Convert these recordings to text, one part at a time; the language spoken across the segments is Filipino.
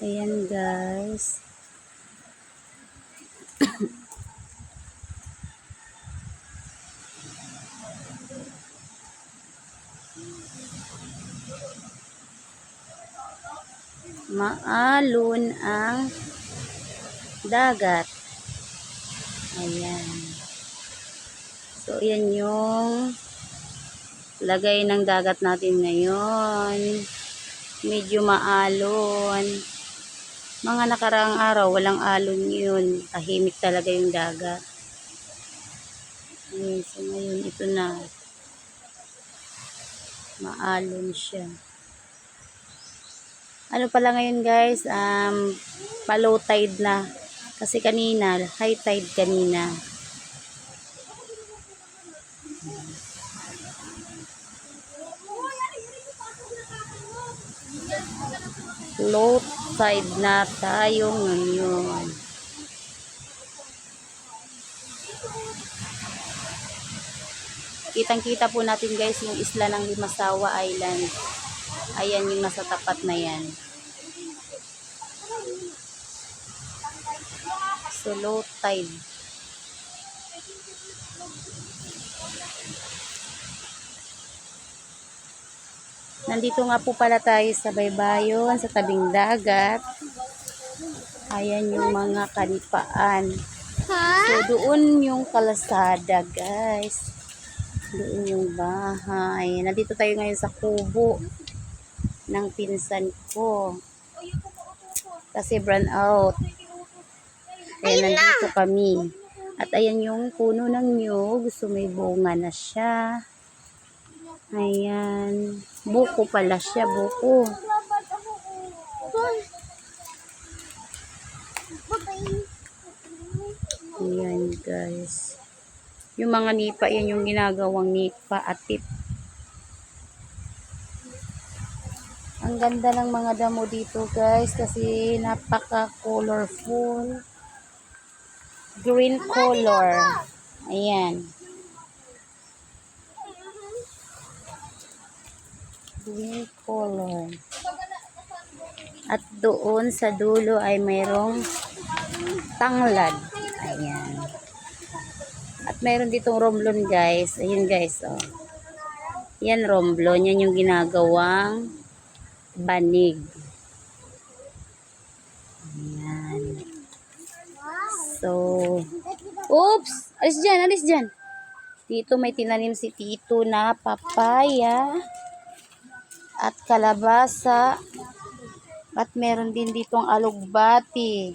Ayan guys. Maalon ang dagat. Ayan. So, ayan yung lagay ng dagat natin ngayon. Medyo maalon. Mga nakaraang araw, walang alon yun. Tahimik talaga yung dagat. Ayan, so ngayon, ito na. Maalon siya. Ano pala ngayon guys, pa-low tide na. Kasi kanina, high tide kanina. Low tide na tayo ngayon. Kitang-kita po natin guys yung isla ng Limasawa Island. Ayan yung nasa tapat na yan. So low tide. Nandito nga po pala tayo sa baybayon, sa tabing dagat. Ayan yung mga kanipaan. So doon yung kalasada guys. Doon yung bahay. Nandito tayo ngayon sa kubo ng pinsan ko. Kasi brown out. Kaya nandito kami. At ayan yung puno ng nyug. So may bunga na siya. Ayan. Buko pala siya. Buko. Ayan guys. Yung mga nipa, yan yung ginagawang nipa at tip. Ang ganda ng mga damo dito guys kasi napaka colorful. Green color. Ayan. Green color. At doon sa dulo ay mayroong tanglad. Ayan. At mayroon ditong romblon guys. Ayun guys. Oh. Yan romblon. Yan yung ginagawang banig. Ayan. So, oops! Alis dyan, alis dyan. Dito may tinanim si Tito na papaya at kalabasa. At meron din ditong alugbati.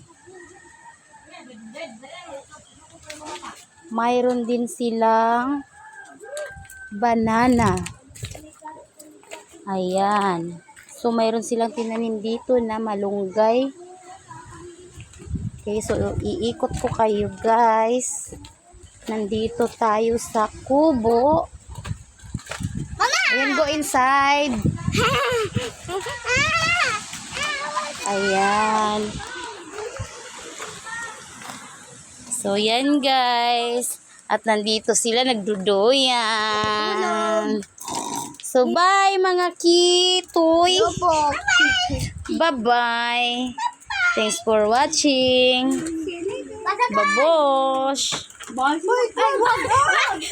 Mayroon din silang banana. Ayan. So, mayroon silang tinanim dito na malunggay. Okay, so iikot ko kayo guys. Nandito tayo sa kubo. Ayan, go inside. Ayan. So, yan guys. At nandito sila nagduduyan. So, bye mga kitoy. Bye-bye. Thanks for watching. Babosh. Bye.